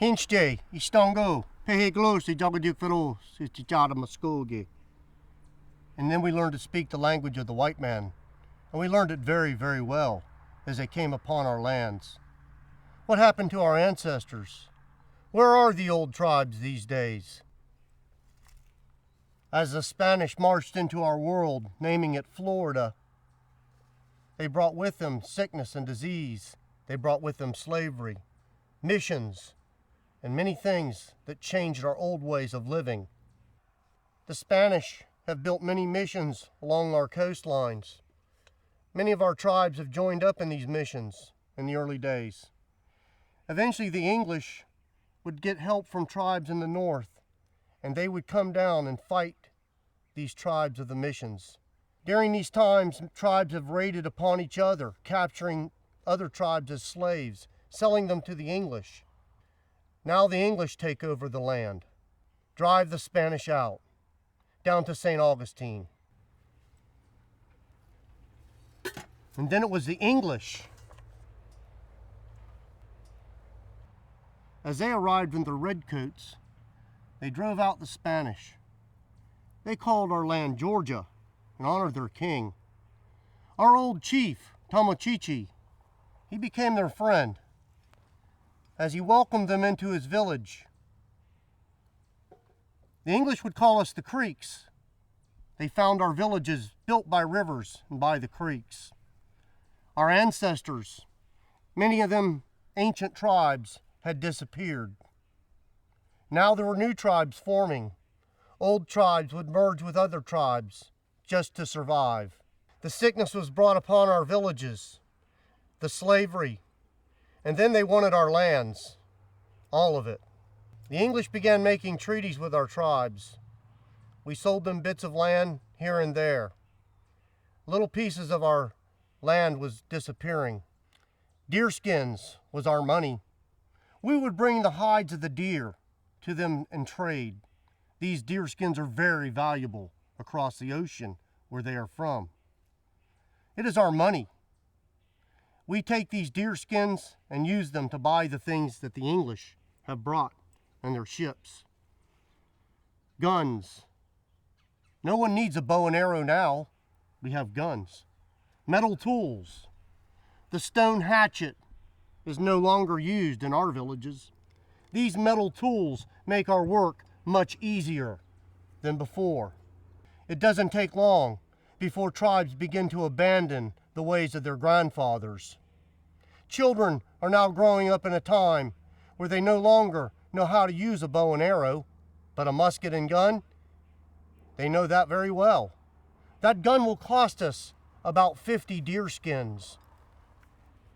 Hinchte, Istongo, Peheglos, Jogadukferos, Chichada Muskoge. And then we learned to speak the language of the white man. And we learned it very, very well as they came upon our lands. What happened to our ancestors? Where are the old tribes these days? As the Spanish marched into our world, naming it Florida, they brought with them sickness and disease. They brought with them slavery, missions, and many things that changed our old ways of living. The Spanish have built many missions along our coastlines. Many of our tribes have joined up in these missions in the early days. Eventually, the English would get help from tribes in the north, and they would come down and fight these tribes of the missions. During these times, tribes have raided upon each other, capturing other tribes as slaves, selling them to the English. Now the English take over the land, drive the Spanish out, down to St. Augustine. And then it was the English. As they arrived in their redcoats, they drove out the Spanish. They called our land Georgia and honored their king. Our old chief, Tomochichi, he became their friend as he welcomed them into his village. The English would call us the Creeks. They found our villages built by rivers and by the creeks. Our ancestors, many of them ancient tribes, had disappeared. Now there were new tribes forming. Old tribes would merge with other tribes just to survive. The sickness was brought upon our villages, the slavery, and then they wanted our lands, all of it. The English began making treaties with our tribes. We sold them bits of land here and there. Little pieces of our land was disappearing. Deerskins was our money. We would bring the hides of the deer to them and trade. These deerskins are very valuable across the ocean where they are from. It is our money. We take these deerskins and use them to buy the things that the English have brought in their ships. Guns. No one needs a bow and arrow now. We have guns. Metal tools. The stone hatchet is no longer used in our villages. These metal tools make our work much easier than before. It doesn't take long before tribes begin to abandon the ways of their grandfathers. Children are now growing up in a time where they no longer know how to use a bow and arrow, but a musket and gun, they know that very well. That gun will cost us about 50 deerskins.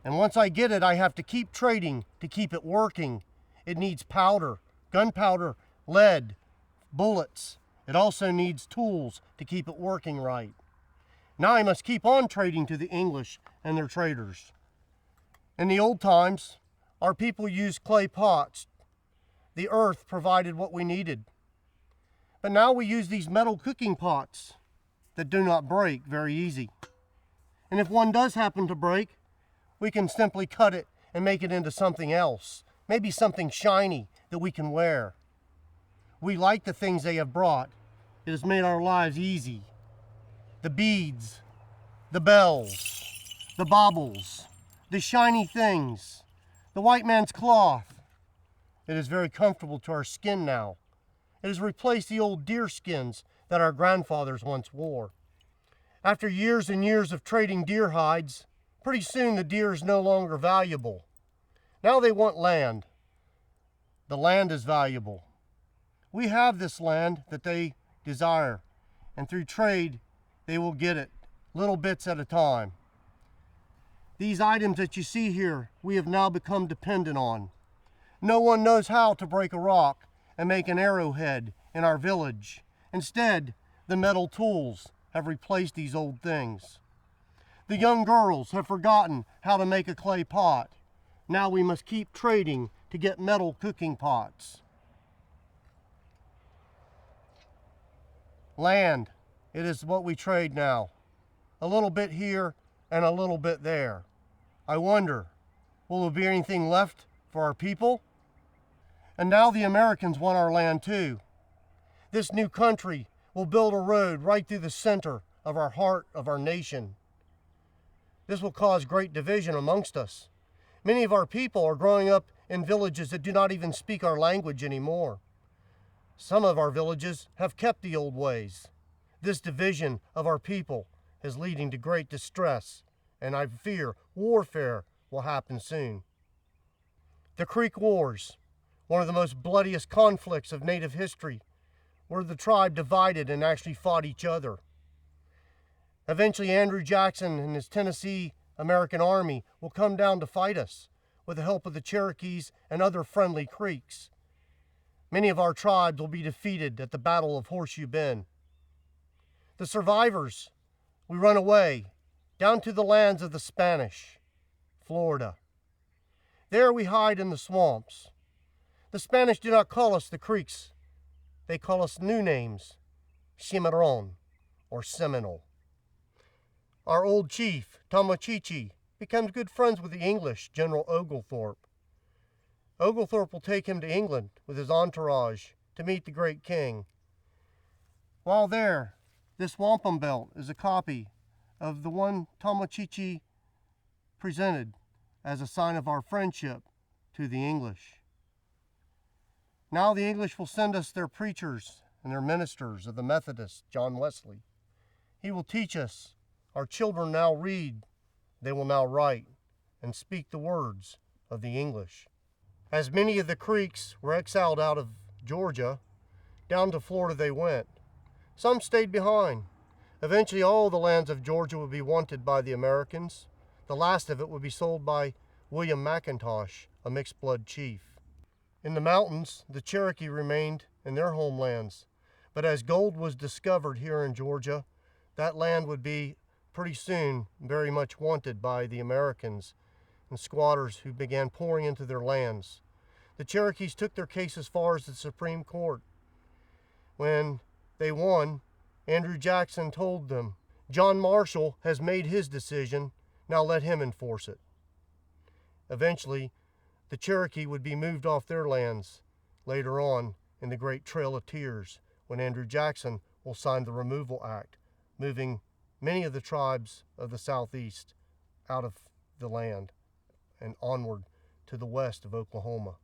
And once I get it, I have to keep trading to keep it working. It needs powder, gunpowder, lead, bullets. It also needs tools to keep it working right. Now I must keep on trading to the English and their traders. In the old times, our people used clay pots. The earth provided what we needed. But now we use these metal cooking pots that do not break very easy. And if one does happen to break, we can simply cut it and make it into something else, maybe something shiny that we can wear. We like the things they have brought. It has made our lives easy. The beads, the bells, the baubles, the shiny things, the white man's cloth. It is very comfortable to our skin now. It has replaced the old deer skins that our grandfathers once wore. After years and years of trading deer hides, pretty soon the deer is no longer valuable. Now they want land. The land is valuable. We have this land that they desire, and through trade, they will get it, little bits at a time. These items that you see here, we have now become dependent on. No one knows how to break a rock and make an arrowhead in our village. Instead, the metal tools have replaced these old things. The young girls have forgotten how to make a clay pot. Now we must keep trading to get metal cooking pots. Land, it is what we trade now. A little bit here and a little bit there. I wonder, will there be anything left for our people? And now the Americans want our land too. This new country will build a road right through the center of our heart of our nation. This will cause great division amongst us. Many of our people are growing up in villages that do not even speak our language anymore. Some of our villages have kept the old ways. This division of our people is leading to great distress, and I fear warfare will happen soon. The Creek Wars, one of the most bloodiest conflicts of Native history, where the tribe divided and actually fought each other. Eventually, Andrew Jackson and his Tennessee American Army will come down to fight us with the help of the Cherokees and other friendly Creeks. Many of our tribes will be defeated at the Battle of Horseshoe Bend. The survivors, we run away down to the lands of the Spanish, Florida. There we hide in the swamps. The Spanish do not call us the Creeks. They call us new names, Cimarron or Seminole. Our old chief, Tomochichi, becomes good friends with the English, General Oglethorpe. Oglethorpe will take him to England with his entourage to meet the great king. While there, this wampum belt is a copy of the one Tomochichi presented as a sign of our friendship to the English. Now the English will send us their preachers and their ministers of the Methodists, John Wesley. He will teach us. Our children now read, they will now write, and speak the words of the English. As many of the Creeks were exiled out of Georgia, down to Florida they went. Some stayed behind. Eventually all the lands of Georgia would be wanted by the Americans. The last of it would be sold by William McIntosh, a mixed-blood chief. In the mountains, the Cherokee remained in their homelands. But as gold was discovered here in Georgia, that land would be pretty soon very much wanted by the Americans and squatters who began pouring into their lands. The Cherokees took their case as far as the Supreme Court. When they won, Andrew Jackson told them, "John Marshall has made his decision, now let him enforce it." Eventually, the Cherokee would be moved off their lands later on in the Great Trail of Tears, when Andrew Jackson will sign the Removal Act, moving many of the tribes of the Southeast out of the land and onward to the west of Oklahoma.